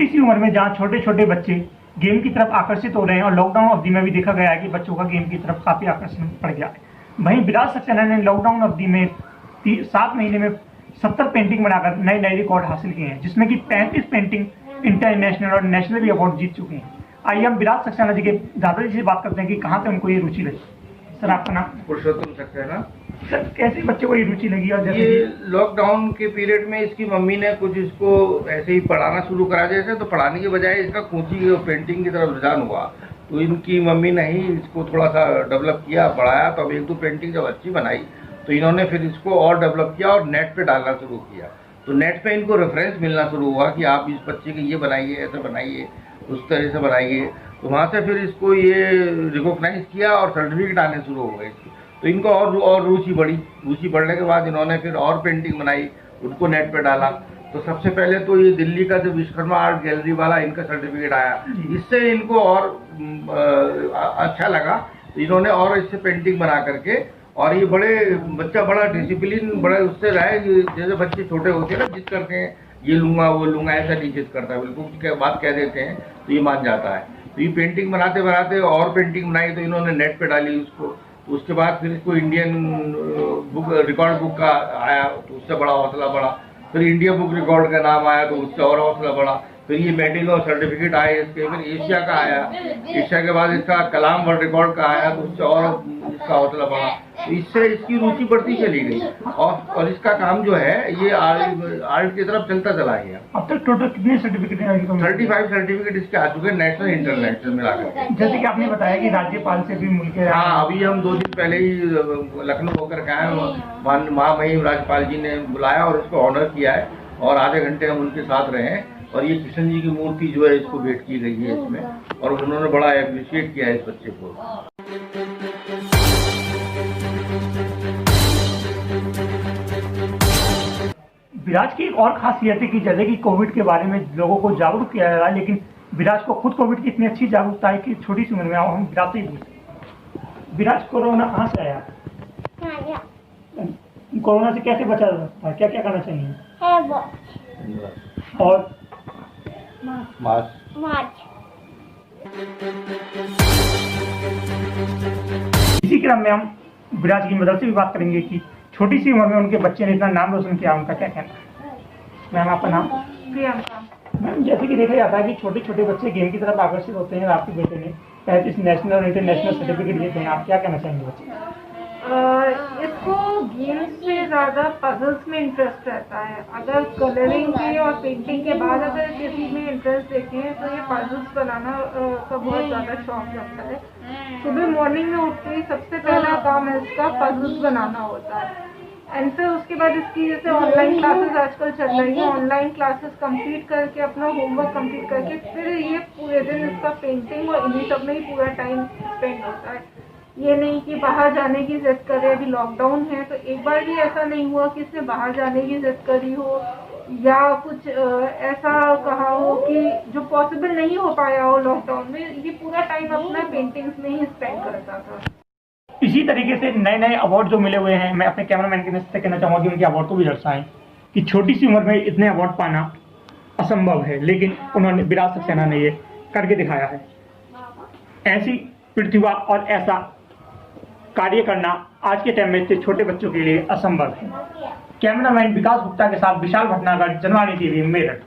छोटी सी उम्र में जहाँ छोटे छोटे बच्चे गेम की तरफ आकर्षित हो रहे हैं और लॉकडाउन अवधि में भी देखा गया है कि बच्चों का गेम की तरफ काफी आकर्षण पड़ गया है। वहीं विराज सक्सेना ने लॉकडाउन अवधि में 7 महीने में 70 पेंटिंग बनाकर नए नए रिकॉर्ड हासिल किए हैं, जिसमें कि 35 पेंटिंग इंटरनेशनल और नेशनल भी अवार्ड जीत चुके हैं। आइए हम विराज सक्सेना जी के दादाजी से बात करते हैं कि कहाँ से उनको ये रुचि लगी। सर आपका नाम? पुरुषोत्तम सक्सेना। सर कैसे बच्चे को ये रुचि लगी? और जैसे ये लॉकडाउन के पीरियड में इसकी मम्मी ने कुछ इसको ऐसे ही पढ़ाना शुरू करा जैसे, तो पढ़ाने के बजाय इसका कूची और पेंटिंग की तरफ रुझान हुआ, तो इनकी मम्मी ने ही इसको थोड़ा सा डेवलप किया, पढ़ाया। तो अब 1-2 पेंटिंग जब अच्छी बनाई तो इन्होंने फिर इसको और डेवलप किया और नेट पे डालना शुरू किया। तो नेट पे इनको रेफरेंस मिलना शुरू हुआ कि आप इस बच्चे के ये बनाइए, ऐसे बनाइए, उस तरह से बनाइए। तो वहाँ से फिर इसको ये रिकॉग्नाइज किया और सर्टिफिकेट आने शुरू हो गए इसकी। तो इनको और रुचि बढ़ी। रुचि बढ़ने के बाद इन्होंने फिर और पेंटिंग बनाई, उनको नेट पे डाला। तो सबसे पहले तो ये दिल्ली का जो विश्वकर्मा आर्ट गैलरी वाला इनका सर्टिफिकेट आया, इससे इनको और अच्छा लगा। तो इन्होंने और इससे पेंटिंग बना करके, और ये बच्चा बड़ा डिसिप्लिन, बड़े उससे रहा है। जैसे बच्चे छोटे होते हैं ना, जिद करते हैं ये लूंगा वो लूंगा, ऐसा नहीं जिद करता है, बिल्कुल बात कह देते हैं तो ये मान जाता है। तो ये पेंटिंग बनाते बनाते और पेंटिंग बनाई, तो इन्होंने नेट पे डाली उसको। उसके बाद फिर इसको इंडियन बुक रिकॉर्ड बुक का आया, तो उससे बड़ा हौसला बढ़ा। फिर इंडिया बुक रिकॉर्ड का नाम आया, तो उससे और हौसला बढ़ा। फिर ये मेडल और सर्टिफिकेट आए इसके। फिर एशिया का आया, एशिया के बाद इसका कलाम वर्ल्ड रिकॉर्ड का आया, तो उससे और इसका हौसला बढ़ा। तो इससे इसकी रुचि बढ़ती चली गई और इसका काम जो है ये आर्ट की तरफ चलता चला गया। अब तक टोटल कितने सर्टिफिकेट हैं? 35 सर्टिफिकेट इसके आ चुके हैं, नेशनल इंटरनेशनल मिलाकर। जैसे कि आपने बताया कि राज्यपाल से भी मिलकर। हाँ, अभी हम 2 दिन पहले ही लखनऊ होकर के आए। महामहिम राज्यपाल जी ने बुलाया और इसको ऑनर किया है, और आधे घंटे हम उनके साथ रहे हैं। और ये कृष्ण जी की मूर्ति जो है इसको भेंट की गई है इसमें, और उन्होंने बड़ा एप्रिशिएट किया है इस बच्चे को। विराज की एक और खासियत है कि जैसे कि कोविड के बारे में लोगों को जागरूक किया जा रहा है, लेकिन विराज को खुद कोविड की इतनी अच्छी जागरूकता है कि छोटी सी उम्र में हम विराज से ही पूछते। विराज कोरोना कहाँ से आया? कोरोना से कैसे बचा जा सकता है? क्या क्या करना चाहिए? और इसी क्रम में हम विराज की मदद से भी बात करेंगे कि छोटी सी उम्र में उनके बच्चे ने इतना नाम रोशन किया, उनका क्या कहना है। मैम आपका नाम? प्रियंका। मैम जैसे कि देखा जाता है कि छोटे छोटे बच्चे गेम की तरफ आकर्षित होते हैं, आपके बेटे ने 35 नेशनल और इंटरनेशनल सर्टिफिकेट जीते हैं, आप क्या कहना चाहेंगे बच्चे? इसको गेम्स से ज़्यादा पजल्स में इंटरेस्ट रहता है। अगर कलरिंग के और पेंटिंग के बाद अगर किसी में इंटरेस्ट देखें तो ये पजल्स बनाना का बहुत ज़्यादा शौक लगता है। सुबह मॉर्निंग में उठते ही सबसे पहला काम है इसका पजल्स बनाना होता है। एंड फिर उसके बाद इसकी जैसे ऑनलाइन क्लासेस आजकल चल रही है, ऑनलाइन क्लासेस कंप्लीट करके अपना होमवर्क कंप्लीट करके फिर ये पूरे दिन इसका पेंटिंग और इन्हीं सब में ही पूरा टाइम स्पेंड होता है। ये नहीं कि बाहर जाने की जिद करे। अभी लॉकडाउन है तो एक बार भी ऐसा नहीं हुआ कि इसने बाहर जाने की जिद करी हो या कुछ ऐसा कहा हो कि जो पॉसिबल नहीं हो पाया हो लॉकडाउन में। ये पूरा टाइम अपना पेंटिंग्स में ही स्पेंड करता था। इसी तरीके से नए नए अवार्ड जो मिले हुए हैं, मैं अपने कैमरामैन के से कहना चाहूँगा कि उनके अवार्ड को भी दर्शाएं कि छोटी सी उम्र में इतने अवार्ड पाना असंभव है, लेकिन उन्होंने विराज सक्सेना ने ये करके दिखाया है। ऐसी प्रतिभा और ऐसा कार्य करना आज के टाइम में इतने छोटे बच्चों के लिए असंभव है। कैमरामैन विकास गुप्ता के साथ विशाल भटनागर, जनवाणी टीवी, मेरठ।